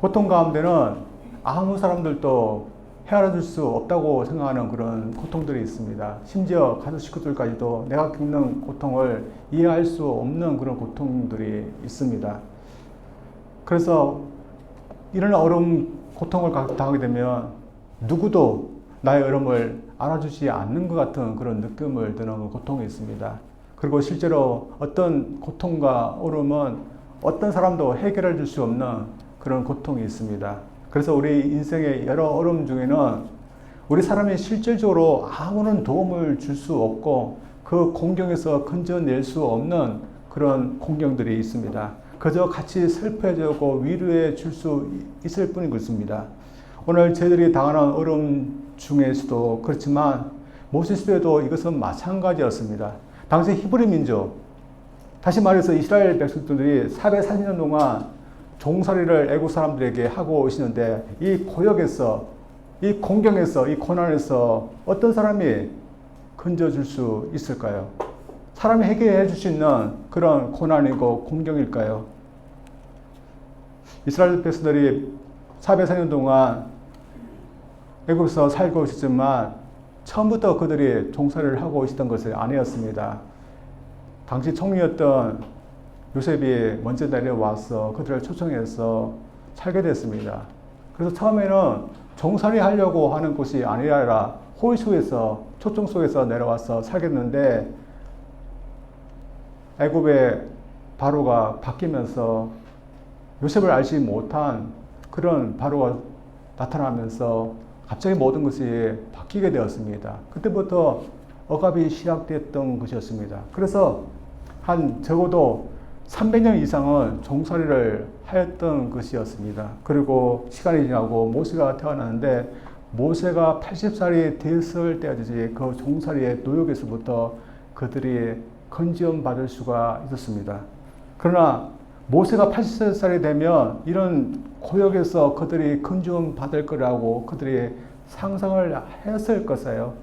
고통 가운데는 아무 사람들도 헤아려 줄 수 없다고 생각하는 그런 고통들이 있습니다. 심지어 가족 식구들까지도 내가 겪는 고통을 이해할 수 없는 그런 고통들이 있습니다. 그래서 이런 고통을 당하게 되면 누구도 나의 어려움을 알아주지 않는 것 같은 그런 느낌을 드는 고통이 있습니다. 그리고 실제로 어떤 고통과 어려움은 어떤 사람도 해결해 줄 수 없는 그런 고통이 있습니다. 그래서 우리 인생의 여러 어려움 중에는 우리 사람이 실질적으로 아무런 도움을 줄 수 없고 그 공경에서 건져낼 수 없는 그런 공경들이 있습니다. 그저 같이 슬퍼해주고 위로해 줄 수 있을 뿐인 것입니다. 오늘 저희들이 당하는 어려움 중에서도 그렇지만 모세 시대에도 이것은 마찬가지였습니다. 당시 히브리 민족, 다시 말해서 이스라엘 백성들이 440년 동안 종살이를 애국 사람들에게 하고 오시는데 이 고역에서, 이 공경에서, 이 고난에서 어떤 사람이 건져줄 수 있을까요? 사람이 해결해 줄 수 있는 그런 고난이고 공경일까요? 이스라엘 백성들이 440년 동안 애국에서 살고 있었지만 처음부터 그들이 종살이를 하고 있었던 것이 아니었습니다. 당시 총리였던 요셉이 먼저 내려와서 그들을 초청해서 살게 됐습니다. 그래서 처음에는 종살이 하려고 하는 곳이 아니라 호의소에서 초청 속에서 내려와서 살겠는데 애굽의 바로가 바뀌면서 요셉을 알지 못한 그런 바로가 나타나면서 갑자기 모든 것이 바뀌게 되었습니다. 그때부터 억압이 시작됐던 것이었습니다. 그래서 한 적어도 300년 이상은 종살이를 하였던 것이었습니다. 그리고 시간이 지나고 모세가 태어났는데 모세가 80살이 됐을 때까지 그 종살이의 노역에서부터 그들이 건지움 받을 수가 있었습니다. 그러나 모세가 80살이 되면 이런 고역에서 그들이 건지움 받을 거라고 그들이 상상을 했을 것이에요.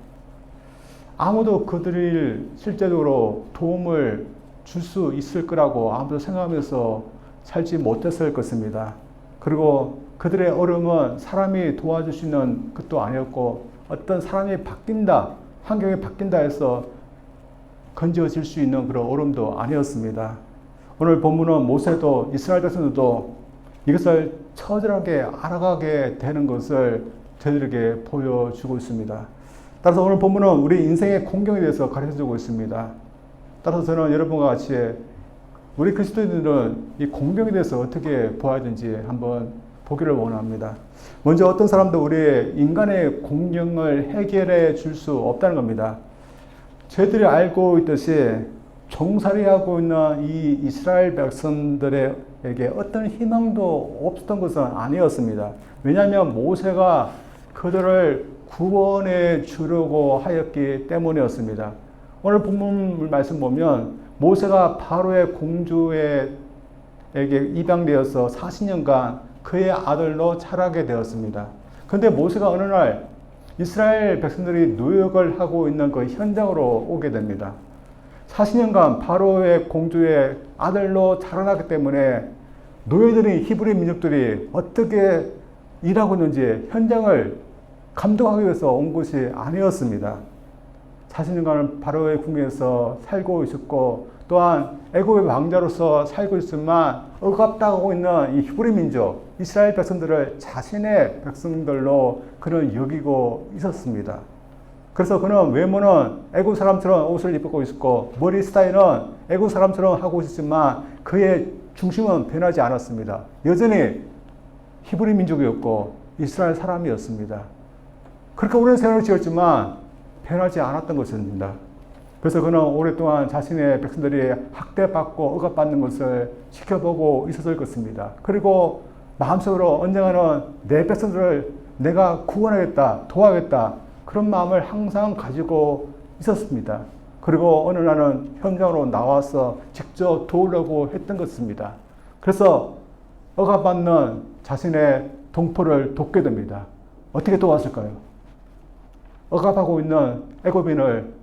아무도 그들을 실제적으로 도움을 줄 수 있을 거라고 아무도 생각하면서 살지 못했을 것입니다. 그리고 그들의 어려움은 사람이 도와줄 수 있는 것도 아니었고 어떤 사람이 바뀐다, 환경이 바뀐다 해서 건져질 수 있는 그런 어려움도 아니었습니다. 오늘 본문은 모세도 이스라엘 백성들도 이것을 처절하게 알아가게 되는 것을 저희들에게 보여주고 있습니다. 따라서 오늘 본문은 우리 인생의 공경에 대해서 가르쳐주고 있습니다. 따라서 저는 여러분과 같이 우리 그리스도인들은 이 공경에 대해서 어떻게 보아야 되는지 한번 보기를 원합니다. 먼저 어떤 사람도 우리의 인간의 공경을 해결해 줄 수 없다는 겁니다. 저희들이 알고 있듯이 종살이하고 있는 이 이스라엘 백성들에게 어떤 희망도 없었던 것은 아니었습니다. 왜냐하면 모세가 그들을 구원해 주려고 하였기 때문이었습니다. 오늘 본문 말씀 보면 모세가 바로의 공주에게 입양되어서 40년간 그의 아들로 자라게 되었습니다. 그런데 모세가 어느 날 이스라엘 백성들이 노역을 하고 있는 그 현장으로 오게 됩니다. 40년간 바로의 공주의 아들로 자라났기 때문에 노예들인 히브리 민족들이 어떻게 일하고 있는지 현장을 감독하기 위해서 온 것이 아니었습니다. 40년간 바로의 궁에서 살고 있었고 또한 애굽의 왕자로서 살고 있지만 억압당하고 있는 이 히브리 민족, 이스라엘 백성들을 자신의 백성들로 그는 여기고 있었습니다. 그래서 그는 외모는 애굽 사람처럼 옷을 입고 있었고 머리 스타일은 애굽 사람처럼 하고 있었지만 그의 중심은 변하지 않았습니다. 여전히 히브리 민족이었고 이스라엘 사람이었습니다. 그렇게 오랜 세월을 지었지만 변하지 않았던 것입니다. 그래서 그는 오랫동안 자신의 백성들이 학대받고 억압받는 것을 지켜보고 있었을 것입니다. 그리고 마음속으로 언젠가는 내 백성들을 내가 구원하겠다, 도와야겠다 그런 마음을 항상 가지고 있었습니다. 그리고 어느 날은 현장으로 나와서 직접 도우려고 했던 것입니다. 그래서 억압받는 자신의 동포를 돕게 됩니다. 어떻게 도왔을까요? 억압하고 있는 애굽인을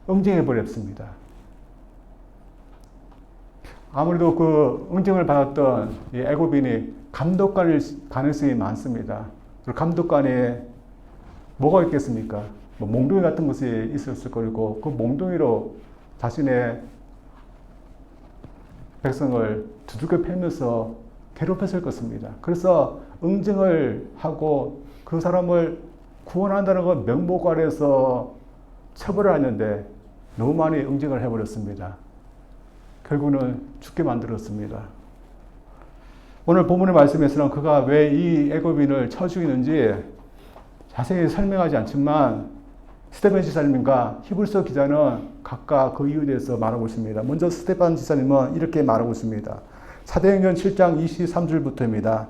응징해 버렸습니다. 아무래도 그 응징을 받았던 이 애굽인이 감독관일 가능성이 많습니다. 그리고 감독관에 뭐가 있겠습니까? 뭐 몽둥이 같은 것이 있었을 거고 그 몽둥이로 자신의 백성을 두들겨 패면서 괴롭혔을 것입니다. 그래서 응징을 하고 그 사람을 구원한다는 건 명목 아래서 처벌을 했는데 너무 많이 응징을 해버렸습니다. 결국은 죽게 만들었습니다. 오늘 본문의 말씀에서는 그가 왜 이 애굽인을 쳐 죽이는지 자세히 설명하지 않지만 스데반 지사님과 히브리서 기자는 각각 그 이유에 대해서 말하고 있습니다. 먼저 스데반 지사님은 이렇게 말하고 있습니다. 사도행전 7장 23절부터입니다.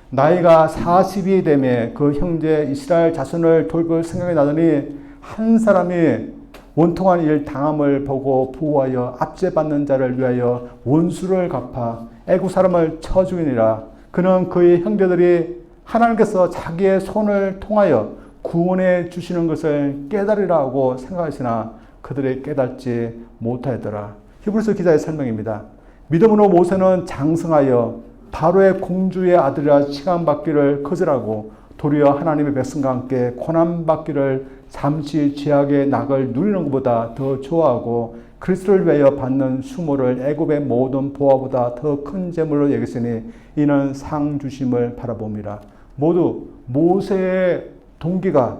나이가 40이 되매 그 형제 이스라엘 자손을 돌볼 생각이 나더니 한 사람이 원통한 일 당함을 보고 보호하여 압제받는 자를 위하여 원수를 갚아 애국 사람을 쳐 죽이니라. 그는 그의 형제들이 하나님께서 자기의 손을 통하여 구원해 주시는 것을 깨달으라 하고 생각하시나 그들이 깨닫지 못하였더라. 히브리서 기자의 설명입니다. 믿음으로 모세는 장성하여 바로의 공주의 아들이라 칭함받기를 거절하고 도리어 하나님의 백성과 함께 고난받기를 잠시 죄악의 낙을 누리는 것보다 더 좋아하고 그리스도를 위하여 받는 수모를 애굽의 모든 보화보다 더 큰 재물로 여겼으니 이는 상 주심을 바라봅니다. 모두 모세의 동기가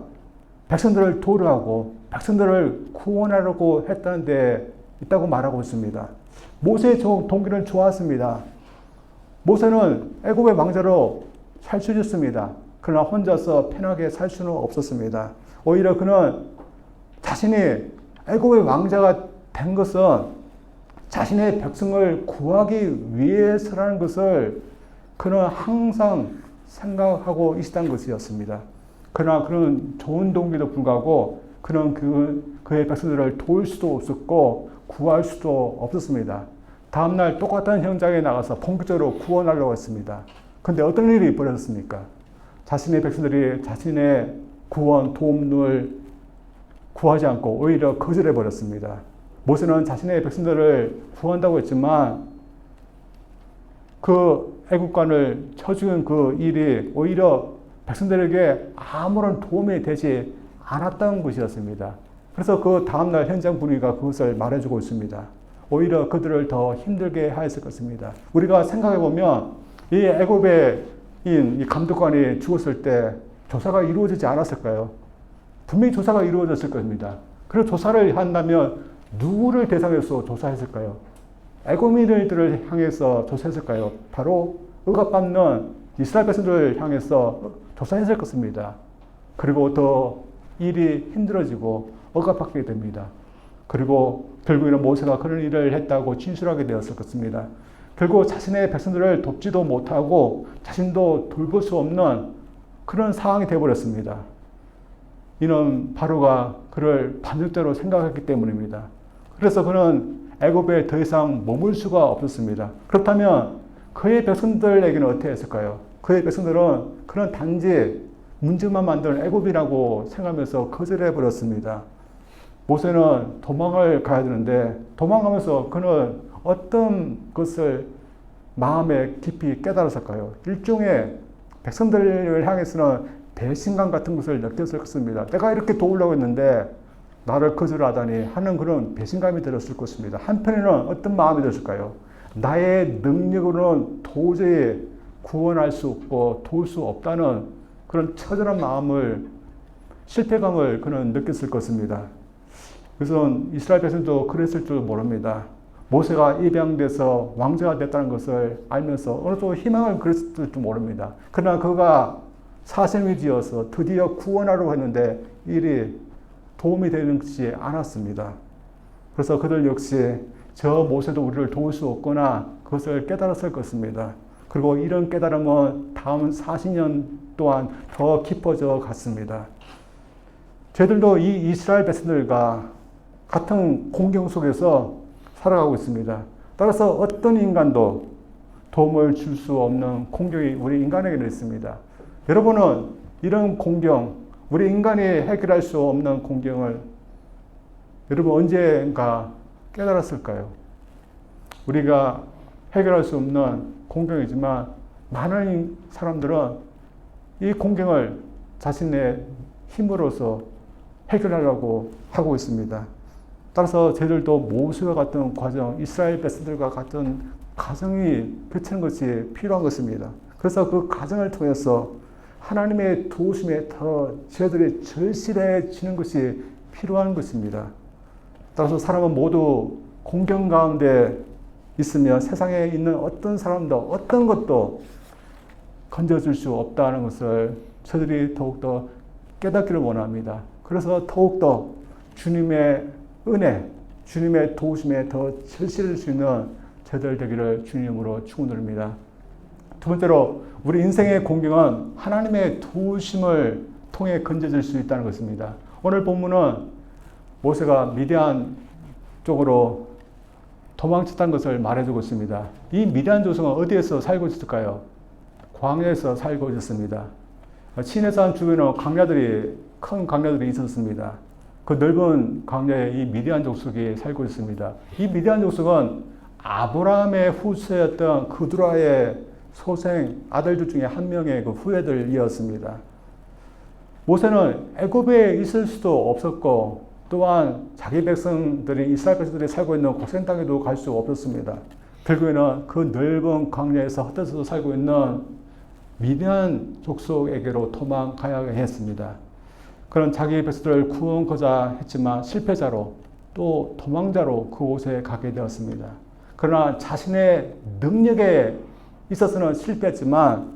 백성들을 도우려고 백성들을 구원하려고 했다는 데 있다고 말하고 있습니다. 모세의 동기는 좋았습니다. 모세는 애굽의 왕자로 살 수 있었습니다. 그러나 혼자서 편하게 살 수는 없었습니다. 오히려 그는 자신이 애굽의 왕자가 된 것은 자신의 백성을 구하기 위해서라는 것을 그는 항상 생각하고 있었던 것이었습니다. 그러나 그런 좋은 동기도 불구하고 그는 그의 백성들을 도울 수도 없었고 구할 수도 없었습니다. 다음날 똑같은 현장에 나가서 본격적으로 구원하려고 했습니다. 그런데 어떤 일이 벌어졌습니까? 자신의 백성들이 자신의 구원, 도움을 구하지 않고 오히려 거절해 버렸습니다. 모세는 자신의 백성들을 구한다고 했지만 그 애국간을 쳐 죽인 그 일이 오히려 백성들에게 아무런 도움이 되지 않았던 것이었습니다. 그래서 그 다음날 현장 분위기가 그것을 말해주고 있습니다. 오히려 그들을 더 힘들게 하였을 것입니다. 우리가 생각해보면 이 애굽의 이 감독관이 죽었을 때 조사가 이루어지지 않았을까요? 분명히 조사가 이루어졌을 겁니다. 그리고 조사를 한다면 누구를 대상해서 조사했을까요? 애굽인들을 향해서 조사했을까요? 바로 억압받는 이스라엘 백성들을 향해서 조사했을 것입니다. 그리고 더 일이 힘들어지고 억압받게 됩니다. 그리고 결국에는 모세가 그런 일을 했다고 진술하게 되었을 것입니다. 결국 자신의 백성들을 돕지도 못하고 자신도 돌볼 수 없는 그런 상황이 되어버렸습니다. 이는 바로가 그를 반역자로 생각했기 때문입니다. 그래서 그는 애굽에 더 이상 머물 수가 없었습니다. 그렇다면 그의 백성들에게는 어떻게 했을까요? 그의 백성들은 그런 단지 문제만 만드는 애굽이라고 생각하면서 거절해 버렸습니다. 모세는 도망을 가야 되는데 도망가면서 그는 어떤 것을 마음에 깊이 깨달았을까요? 일종의 백성들을 향해서는 배신감 같은 것을 느꼈을 것입니다. 내가 이렇게 도우려고 했는데 나를 거절하다니 하는 그런 배신감이 들었을 것입니다. 한편에는 어떤 마음이 들었을까요? 나의 능력으로는 도저히 구원할 수 없고 도울 수 없다는 그런 처절한 마음을, 실패감을 그는 느꼈을 것입니다. 그래서 이스라엘 백성도 그랬을 줄 모릅니다. 모세가 입양돼서 왕자가 됐다는 것을 알면서 어느 정도 희망을 그랬을 줄 모릅니다. 그러나 그가 사생이 지어서 드디어 구원하려고 했는데 일이 도움이 되는 것이 않았습니다. 그래서 그들 역시 저 모세도 우리를 도울 수 없구나 그것을 깨달았을 것입니다. 그리고 이런 깨달음은 다음 40년 동안 더 깊어져 갔습니다. 저희들도 이 이스라엘 백성들과 같은 공경 속에서 살아가고 있습니다. 따라서 어떤 인간도 도움을 줄 수 없는 공경이 우리 인간에게는 있습니다. 여러분은 이런 공경, 우리 인간이 해결할 수 없는 공경을 여러분 언젠가 깨달았을까요? 우리가 해결할 수 없는 공경이지만 많은 사람들은 이 공경을 자신의 힘으로서 해결하려고 하고 있습니다. 따라서 저희들도 모세와 같은 과정, 이스라엘 백성들과 같은 과정이 펼치는 것이 필요한 것입니다. 그래서 그 과정을 통해서 하나님의 도우심에 더 저희들이 절실해지는 것이 필요한 것입니다. 따라서 사람은 모두 공경 가운데 있으면 세상에 있는 어떤 사람도 어떤 것도 건져줄 수 없다는 것을 저희들이 더욱더 깨닫기를 원합니다. 그래서 더욱더 주님의 은혜, 주님의 도우심에 더 절실할 수 있는 저희들 되기를 주님으로 축원드립니다. 두 번째로 우리 인생의 공경은 하나님의 도우심을 통해 건져질 수 있다는 것입니다. 오늘 본문은 모세가 미디안 쪽으로 도망쳤다는 것을 말해주고 있습니다. 이 미디안 족속은 어디에서 살고 있을까요? 광야에서 살고 있었습니다. 시내산 주변에 큰 광야들이 있었습니다. 그 넓은 광야에 이 미디안 족속이 살고 있습니다. 이 미디안 족속은 아브라함의 후손이었던 그두라의 소생 아들들 중에 한 명의 그 후예들이었습니다. 모세는 애굽에 있을 수도 없었고 또한 자기 백성들이 이스라엘 백성들이 살고 있는 고센 땅에도 갈 수 없었습니다. 결국에는 그 넓은 광야에서 흩어져서 살고 있는 미디안 족속에게로 도망가야 했습니다. 그런 자기 백성들을 구원하고자 했지만 실패자로 또 도망자로 그곳에 가게 되었습니다. 그러나 자신의 능력에 있어서는 실패했지만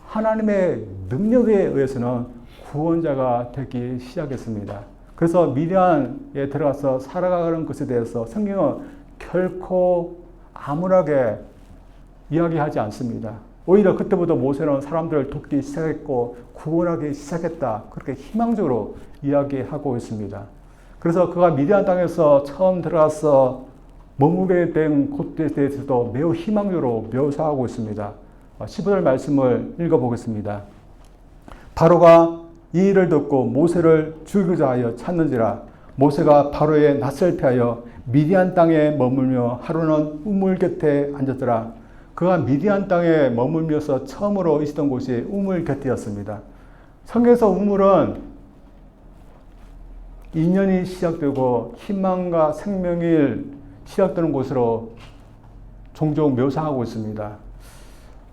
하나님의 능력에 의해서는 구원자가 되기 시작했습니다. 그래서 미디안에 들어가서 살아가는 것에 대해서 성경은 결코 암울하게 이야기하지 않습니다. 오히려 그때부터 모세는 사람들을 돕기 시작했고 구원하기 시작했다. 그렇게 희망적으로 이야기하고 있습니다. 그래서 그가 미디안 땅에서 처음 들어가서 머무게 된 곳에 대해서도 매우 희망적으로 묘사하고 있습니다. 15절 말씀을 읽어보겠습니다. 바로가 이 일을 듣고 모세를 죽이고자 하여 찾는지라. 모세가 바로의 낯을 피하여 미디안 땅에 머물며 하루는 우물 곁에 앉았더라. 그가 미디안 땅에 머물면서 처음으로 있었던 곳이 우물 곁이었습니다. 성경에서 우물은 인연이 시작되고 희망과 생명이 시작되는 곳으로 종종 묘사하고 있습니다.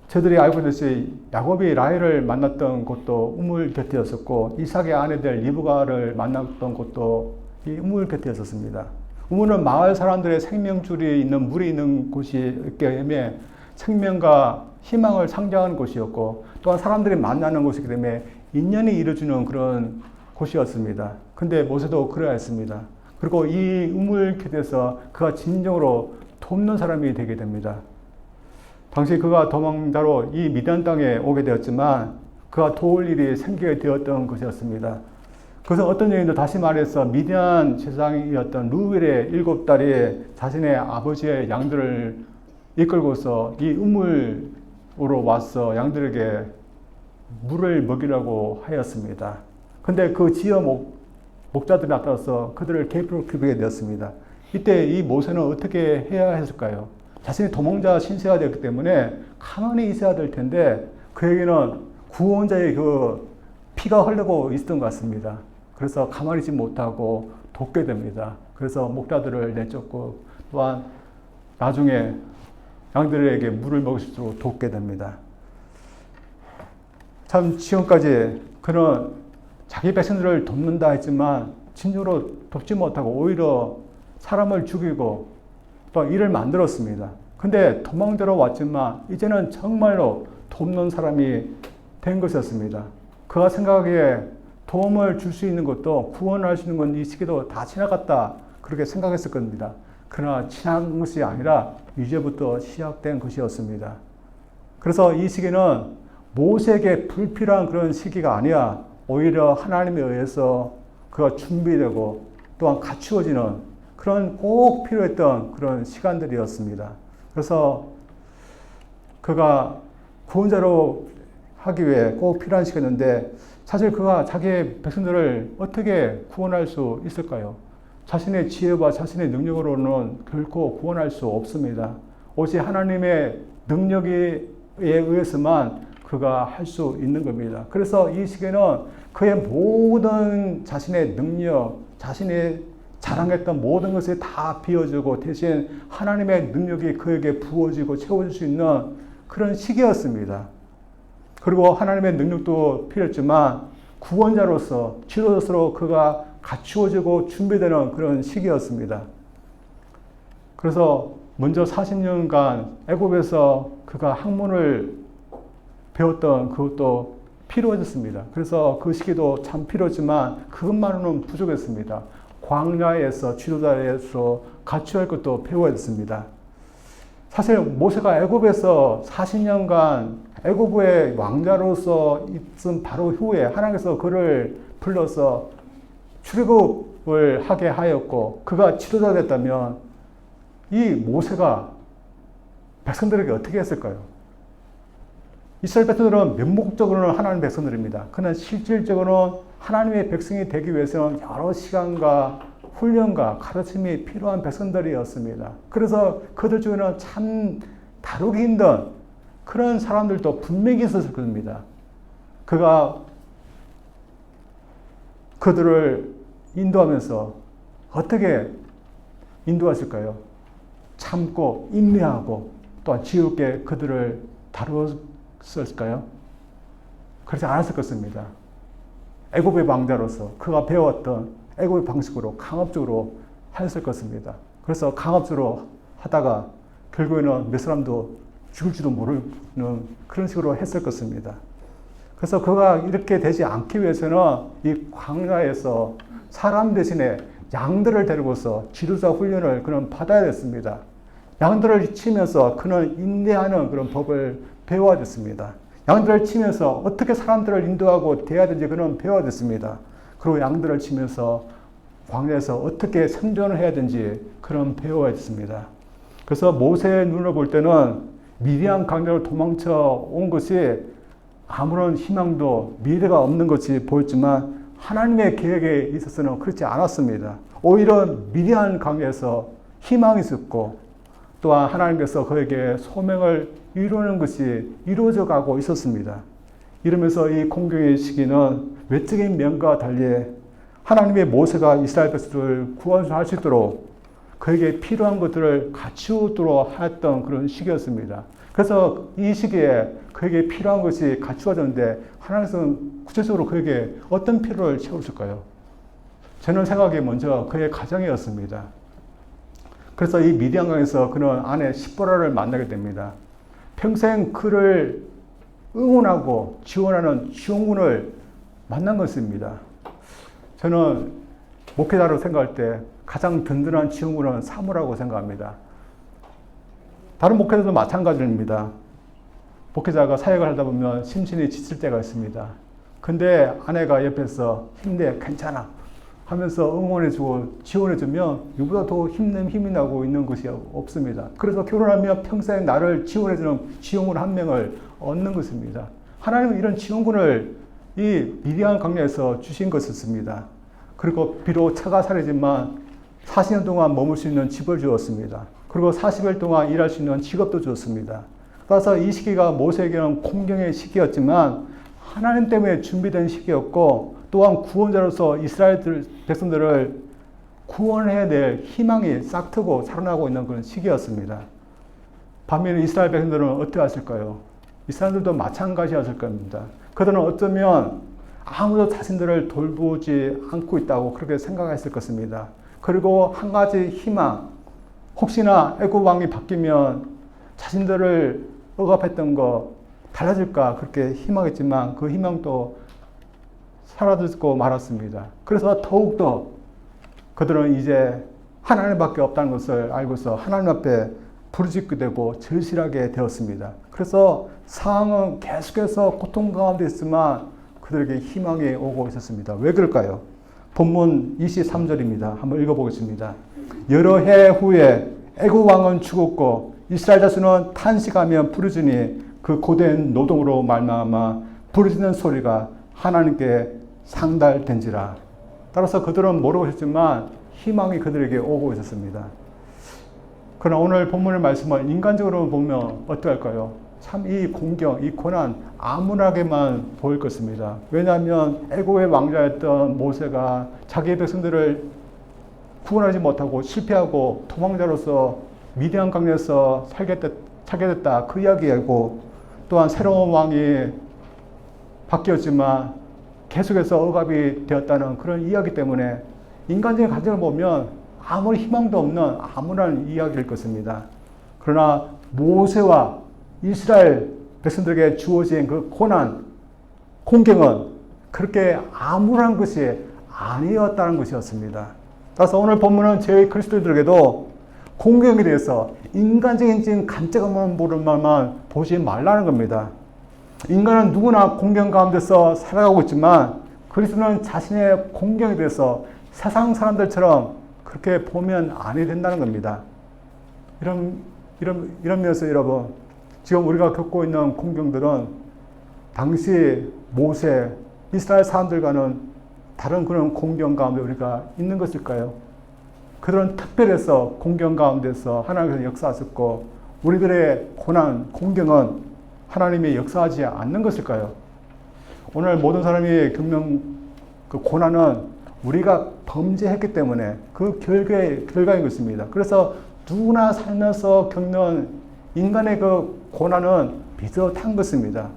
저들이 알고 있듯이 야곱이 라헬을 만났던 곳도 우물 곁이었었고 이삭의 아내들 리브가를 만났던 곳도 이 우물 곁이었습니다. 우물은 마을 사람들의 생명줄이 있는 물이 있는 곳이기 때문에 생명과 희망을 상징하는 곳이었고 또한 사람들이 만나는 곳이기 때문에 인연이 이루어지는 그런 곳이었습니다. 근데 모세도 그래야 했습니다. 그리고 이 우물 곁에서 그가 진정으로 돕는 사람이 되게 됩니다. 당시 그가 도망자로 이 미디안 땅에 오게 되었지만 그가 도울 일이 생기게 되었던 것이었습니다. 그래서 어떤 여인도 다시 말해서 미디안 제사장이었던 루벨의 7딸이 자신의 아버지의 양들을 이끌고서 이 우물으로 와서 양들에게 물을 먹이라고 하였습니다. 근데 그 지어 목자들이 나타나서 그들을 괴롭히게 되었습니다. 이때 이 모세는 어떻게 해야 했을까요? 자신이 도망자 신세가 되었기 때문에 가만히 있어야 될 텐데 그에게는 구원자의 그 피가 흐르고 있었던 것 같습니다. 그래서 가만히 있지 못하고 돕게 됩니다. 그래서 목자들을 내쫓고 또한 나중에 양들에게 물을 먹을 수 있도록 돕게 됩니다. 참 지금까지 그는 자기 백성들을 돕는다 했지만 진정으로 돕지 못하고 오히려 사람을 죽이고 또 일을 만들었습니다. 근데 도망자로 왔지만 이제는 정말로 돕는 사람이 된 것이었습니다. 그가 생각하기에 도움을 줄 수 있는 것도 구원할 수 있는 건 이 시기도 다 지나갔다 그렇게 생각했을 겁니다. 그러나 지난 것이 아니라 이제부터 시작된 것이었습니다. 그래서 이 시기는 모세에게 불필요한 그런 시기가 아니야 오히려 하나님에 의해서 그가 준비되고 또한 갖추어지는 그런 꼭 필요했던 그런 시간들이었습니다. 그래서 그가 구원자로 하기 위해 꼭 필요한 시기였는데 사실 그가 자기의 백성들을 어떻게 구원할 수 있을까요? 자신의 지혜와 자신의 능력으로는 결코 구원할 수 없습니다. 오직 하나님의 능력에 의해서만 그가 할 수 있는 겁니다. 그래서 이 시기에는 그의 모든 자신의 능력, 자신의 자랑했던 모든 것이 다 비워지고 대신 하나님의 능력이 그에게 부어지고 채워질 수 있는 그런 시기였습니다. 그리고 하나님의 능력도 필요했지만 구원자로서 지도자로서 그가 갖추어지고 준비되는 그런 시기였습니다. 그래서 먼저 40년간 애굽에서 그가 학문을 배웠던 그것도 필요해졌습니다. 그래서 그 시기도 참 필요했지만 그것만으로는 부족했습니다. 광야에서 지도자에서 갖춰야 할 것도 배워야 됐습니다. 사실 모세가 애굽에서 40년간 애굽의 왕자로서 있은 바로 후에 하나님께서 그를 불러서 출애굽을 하게 하였고 그가 지도자 됐다면 이 모세가 백성들에게 어떻게 했을까요? 이스라엘 백성들은 면목적으로는 하나님의 백성들입니다. 그러나 실질적으로는 하나님의 백성이 되기 위해서는 여러 시간과 훈련과 가르침이 필요한 백성들이었습니다. 그래서 그들 중에는 참 다루기 힘든 그런 사람들도 분명히 있었을 겁니다. 그가 그들을 인도하면서 어떻게 인도했을까요? 참고 인내하고 또한 지혜롭게 그들을 다루었을까요? 그렇지 않았을 것입니다. 애굽의 왕자로서 그가 배웠던 애굽의 방식으로 강압적으로 하였을 것입니다. 그래서 강압적으로 하다가 결국에는 몇 사람도 죽을지도 모르는 그런 식으로 했을 것입니다. 그래서 그가 이렇게 되지 않기 위해서는 이 광야에서 사람 대신에 양들을 데리고서 지도자 훈련을 그는 받아야 됐습니다. 양들을 치면서 그는 인내하는 그런 법을 배워야 됐습니다. 양들을 치면서 어떻게 사람들을 인도하고 대해야 되는지 그는 배워야 됐습니다. 그리고 양들을 치면서 광야에서 어떻게 생존을 해야 되는지 그는 배워야 됐습니다. 그래서 모세의 눈을 볼 때는 미디안 광야로 도망쳐 온 것이 아무런 희망도 미래가 없는 것이 보였지만 하나님의 계획에 있어서는 그렇지 않았습니다. 오히려 미디안 광야에서 희망이 있었고 또한 하나님께서 그에게 소명을 이루는 것이 이루어져 가고 있었습니다. 이러면서 이 공경의 시기는 외적인 면과 달리 하나님의 모세가 이스라엘 백성들을 구원할 수 있도록 그에게 필요한 것들을 갖추도록 했던 그런 시기였습니다. 그래서 이 시기에 그에게 필요한 것이 갖추어졌는데 하나님께서는 구체적으로 그에게 어떤 필요를 채우실까요? 저는 생각이 먼저 그의 가정이었습니다. 그래서 이 미디안강에서 그는 아내 시보라를 만나게 됩니다. 평생 그를 응원하고 지원하는 지원군을 만난 것입니다. 저는 목회자로 생각할 때 가장 든든한 지원군은 사모라고 생각합니다. 다른 목회자도 마찬가지입니다. 목회자가 사역을 하다 보면 심신이 지칠 때가 있습니다. 근데 아내가 옆에서 힘내, 괜찮아 하면서 응원해주고 지원해주면 이보다 더 힘내면 힘이 나고 있는 것이 없습니다. 그래서 결혼하면 평생 나를 지원해주는 지원군 한 명을 얻는 것입니다. 하나님은 이런 지원군을 이 미디안 광야에서 주신 것이었습니다. 그리고 비록 차가 살이지만 40년 동안 머물 수 있는 집을 주었습니다. 그리고 40일 동안 일할 수 있는 직업도 주었습니다. 따라서 이 시기가 모세에게는 공경의 시기였지만 하나님 때문에 준비된 시기였고 또한 구원자로서 이스라엘 백성들을 구원해야 될 희망이 싹트고 살아나고 있는 그런 시기였습니다. 반면에 이스라엘 백성들은 어떻게 했을까요? 이스라엘들도 마찬가지였을 겁니다. 그들은 어쩌면 아무도 자신들을 돌보지 않고 있다고 그렇게 생각했을 것입니다. 그리고 한 가지 희망, 혹시나 애굽 왕이 바뀌면 자신들을 억압했던 거 달라질까 그렇게 희망했지만 그 희망도 사라지고 말았습니다. 그래서 더욱더 그들은 이제 하나님밖에 없다는 것을 알고서 하나님 앞에 부르짖게 되고 절실하게 되었습니다. 그래서 상황은 계속해서 고통 가운데 있지만 그들에게 희망이 오고 있었습니다. 왜 그럴까요? 본문 23절입니다. 한번 읽어보겠습니다. 여러 해 후에 애굽 왕은 죽었고 이스라엘 자손은 탄식하며 부르짖으니 그 고된 노동으로 말미암아 부르짖는 소리가 하나님께 상달된지라. 따라서 그들은 모르고 있었지만 희망이 그들에게 오고 있었습니다. 그러나 오늘 본문의 말씀을 인간적으로 보면 어떨까요? 참 이 공경, 이 고난 암울하게만 보일 것입니다. 왜냐하면 애고의 왕자였던 모세가 자기의 백성들을 구원하지 못하고 실패하고 도망자로서 미디안 강에서 살게 됐다. 그 이야기하고 또한 새로운 왕이 바뀌었지만 계속해서 억압이 되었다는 그런 이야기 때문에 인간적인 가정을 보면 아무리 희망도 없는 암울한 이야기일 것입니다. 그러나 모세와 이스라엘 백성들에게 주어진 그 고난, 공경은 그렇게 암울한 것이 아니었다는 것이었습니다. 따라서 오늘 본문은 저희 그리스도인들에게도 공경에 대해서 인간적인 간접만 보는 말만 보지 말라는 겁니다. 인간은 누구나 공경 가운데서 살아가고 있지만 그리스도는 자신의 공경에 대해서 세상 사람들처럼 그렇게 보면 아니 된다는 겁니다. 이런 면에서 여러분, 지금 우리가 겪고 있는 공경들은 당시 모세, 이스라엘 사람들과는 다른 그런 공경 가운데 우리가 있는 것일까요? 그들은 특별해서 공경 가운데서 하나님께서 역사하셨고 우리들의 고난, 공경은 하나님이 역사하지 않는 것일까요? 오늘 모든 사람이 겪는 그 고난은 우리가 범죄했기 때문에 그 결과인 것입니다. 그래서 누구나 살면서 겪는 인간의 그 고난은 비슷한 것입니다.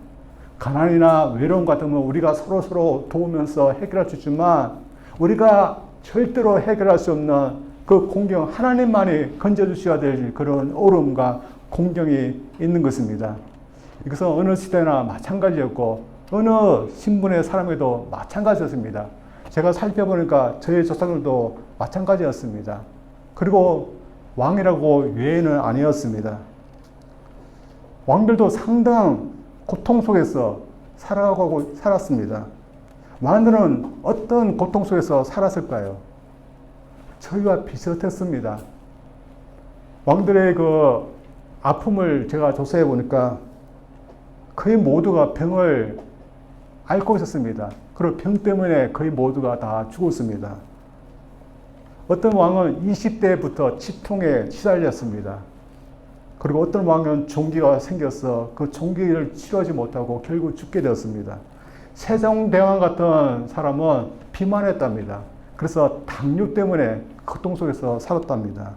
가난이나 외로움 같으면 우리가 서로 도우면서 해결할 수 있지만 우리가 절대로 해결할 수 없는 그 공경, 하나님만이 건져주셔야 될 그런 어려움과 공경이 있는 것입니다. 이것은 어느 시대나 마찬가지였고 어느 신분의 사람에도 마찬가지였습니다. 제가 살펴보니까 저희 조상들도 마찬가지였습니다. 그리고 왕이라고 외에는 아니었습니다. 왕들도 상당한 고통 속에서 살아가고 살았습니다. 왕들은 어떤 고통 속에서 살았을까요? 저희와 비슷했습니다. 왕들의 그 아픔을 제가 조사해 보니까 거의 모두가 병을 앓고 있었습니다. 그리고 병 때문에 거의 모두가 다 죽었습니다. 어떤 왕은 20대부터 치통에 시달렸습니다. 그리고 어떤 왕은 종기가 생겨서 그 종기를 치료하지 못하고 결국 죽게 되었습니다. 세종대왕 같은 사람은 비만했답니다. 그래서 당뇨 때문에 고통 속에서 살았답니다.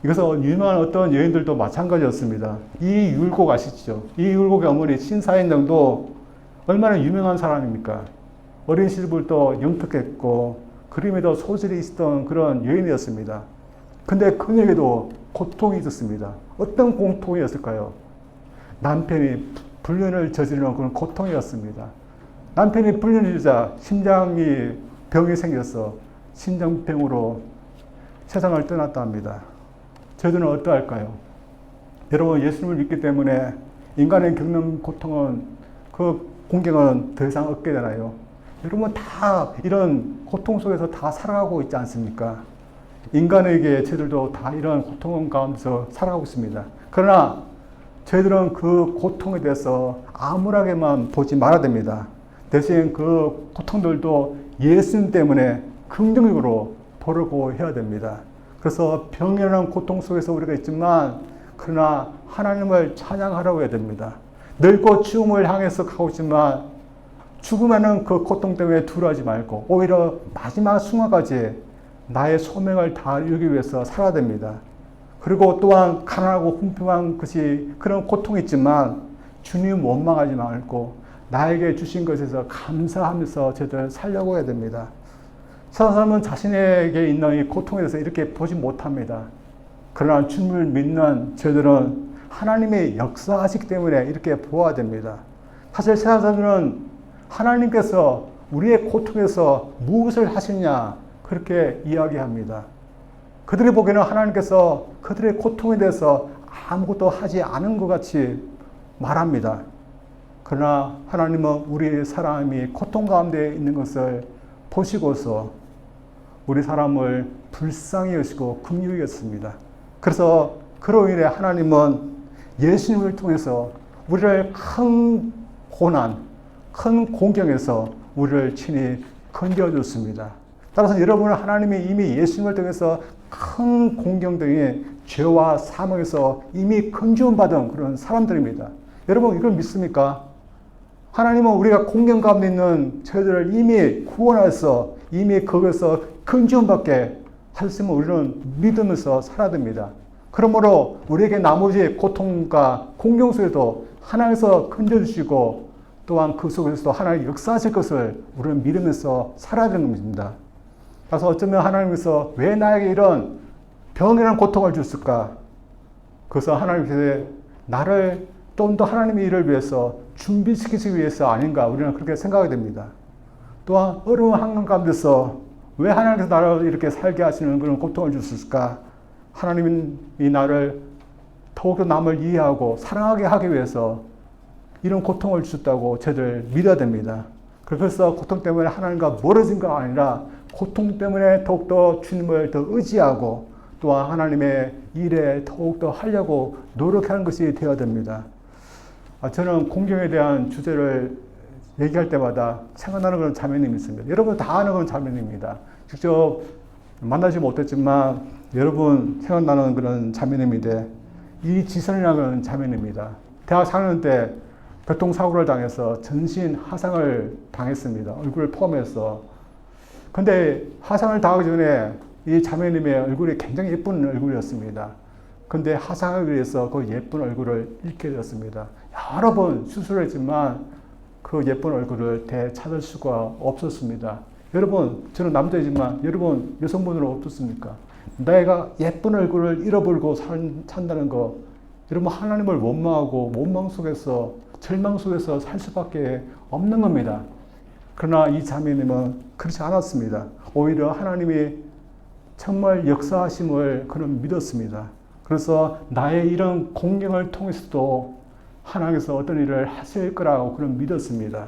이것은 유명한 어떤 여인들도 마찬가지였습니다. 이율곡 아시죠? 이율곡의 어머니 신사임당도 얼마나 유명한 사람입니까? 어린 시절부터 영특했고 그림에도 소질이 있었던 그런 여인이었습니다. 근데 그녀에게도 고통이 있었습니다. 어떤 고통이었을까요? 남편이 불륜을 저지르는 그런 고통이었습니다. 남편이 불륜을 저지르자 심장이 병이 생겨서 심장병으로 세상을 떠났다 합니다. 저희들은 어떠할까요? 여러분, 예수님을 믿기 때문에 인간의 겪는 고통은, 그 공경은 더 이상 없게 되나요? 여러분 다 이런 고통 속에서 다 살아가고 있지 않습니까? 인간에게 저희들도 다 이런 고통 가운데서 살아가고 있습니다. 그러나 저희들은 그 고통에 대해서 암울하게만 보지 말아야 됩니다. 대신 그 고통들도 예수님 때문에 긍정적으로 보려고 해야 됩니다. 그래서 병이라는 고통 속에서 우리가 있지만 그러나 하나님을 찬양하라고 해야 됩니다. 늙고 죽음을 향해서 가고 있지만 죽음에는 그 고통 때문에 두려워하지 말고 오히려 마지막 순간까지 나의 소명을 다 이루기 위해서 살아야 됩니다. 그리고 또한 가난하고 궁핍한 것이 그런 고통이 있지만 주님 원망하지 말고 나에게 주신 것에서 감사하면서 저희들 살려고 해야 됩니다. 세상 사람은 자신에게 있는 이 고통에 대해서 이렇게 보지 못합니다. 그러나 주님을 믿는 저희들은 하나님의 역사하시기 때문에 이렇게 보아야 됩니다. 사실 세상 사람들은 하나님께서 우리의 고통에서 무엇을 하시냐 그렇게 이야기합니다. 그들이 보기에는 하나님께서 그들의 고통에 대해서 아무것도 하지 않은 것 같이 말합니다. 그러나 하나님은 우리 사람이 고통 가운데 있는 것을 보시고서 우리 사람을 불쌍히 여기시고 긍휼히 여겼습니다. 그래서 그로 인해 하나님은 예수님을 통해서 우리를 큰 고난, 큰 공경에서 우리를 친히 건져줬습니다. 따라서 여러분은 하나님이 이미 예수님을 통해서 큰 공경등의 죄와 사망에서 이미 건지움받은 그런 사람들입니다. 여러분 이걸 믿습니까? 하나님은 우리가 공경 가운데 있는 저희들을 이미 구원하셔서 이미 거기서 건지움받게 하셨으면 우리는 믿으면서 살아야 됩니다. 그러므로 우리에게 나머지 고통과 공경 속에도 하나님께서 건져주시고 또한 그 속에서도 하나님 역사하실 것을 우리는 믿으면서 살아야 되는 겁니다. 그래서 어쩌면 하나님께서 왜 나에게 이런 병이라는 고통을 줬을까? 그래서 하나님께서 나를 좀 더 하나님의 일을 위해서 준비시키기 위해서 아닌가 우리는 그렇게 생각이 됩니다. 또한 어려운 환경 가운데서 왜 하나님께서 나를 이렇게 살게 하시는 그런 고통을 주셨을까? 하나님이 나를 더욱더 남을 이해하고 사랑하게 하기 위해서 이런 고통을 주셨다고 저희들 믿어야 됩니다. 그래서 고통 때문에 하나님과 멀어진 거 아니라 고통 때문에 더욱더 주님을 더 의지하고 또한 하나님의 일에 더욱더 하려고 노력하는 것이 되어야 됩니다. 저는 공경에 대한 주제를 얘기할 때마다 생각나는 그런 자매님이 있습니다. 여러분 다 아는 그런 자매님입니다. 직접 만나지 못했지만 여러분 생각나는 그런 자매님인데 이지선이라는 자매님입니다. 대학 4학년 때 교통사고를 당해서 전신 하상을 당했습니다. 얼굴을 포함해서. 근데 하상을 당하기 전에 이 자매님의 얼굴이 굉장히 예쁜 얼굴이었습니다. 근데 하상하기 위해서 그 예쁜 얼굴을 잃게 되었습니다. 여러 번 수술했지만 그 예쁜 얼굴을 되찾을 수가 없었습니다. 여러분, 저는 남자이지만 여러분 여성분들은 어떻습니까? 내가 예쁜 얼굴을 잃어버리고 산다는 거, 여러분 하나님을 원망하고 원망 속에서 절망 속에서 살 수밖에 없는 겁니다. 그러나 이 자매님은 그렇지 않았습니다. 오히려 하나님이 정말 역사하심을 그는 믿었습니다. 그래서 나의 이런 공경을 통해서도 하나님께서 어떤 일을 하실 거라고 그는 믿었습니다.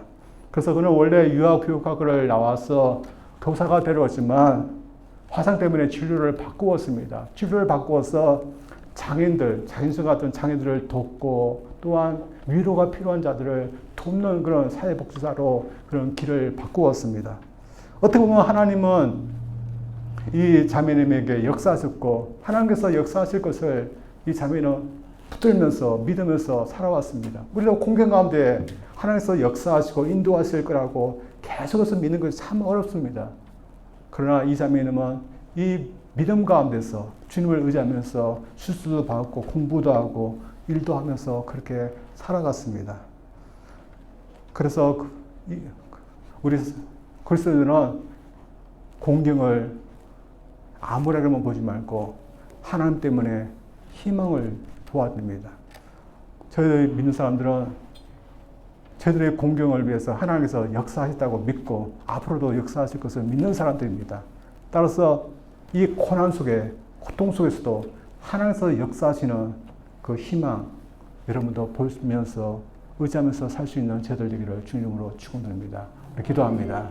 그래서 그는 원래 유아교육학을 나와서 교사가 되었지만 화상 때문에 진료를 바꾸었습니다. 진료를 바꾸어서 장애인들, 장인수 같은 장애인들을 돕고 또한 위로가 필요한 자들을 돕는 그런 사회복지사로 그런 길을 바꾸었습니다. 어떻게 보면 하나님은 이 자매님에게 역사하셨고 하나님께서 역사하실 것을 이 자매는 붙들면서 믿으면서 살아왔습니다. 우리도 공경 가운데 하나님께서 역사하시고 인도하실 거라고 계속해서 믿는 것이 참 어렵습니다. 그러나 이 자매님은 이 믿음 가운데서 주님을 의지하면서 수술도 받고 공부도 하고 일도 하면서 그렇게 살아갔습니다. 그래서 우리 그리스도인은 공경을 아무래게만 보지 말고 하나님 때문에 희망을 보아야 됩니다. 저희 믿는 사람들은 저희들의 공경을 위해서 하나님께서 역사하셨다고 믿고 앞으로도 역사하실 것을 믿는 사람들입니다. 따라서 이 고난 속에 고통 속에서도 하나님께서 역사하시는 그 희망 여러분도 보면서 의지하면서 살 수 있는 저희들 되기를 주님으로 축원드립니다. 기도합니다.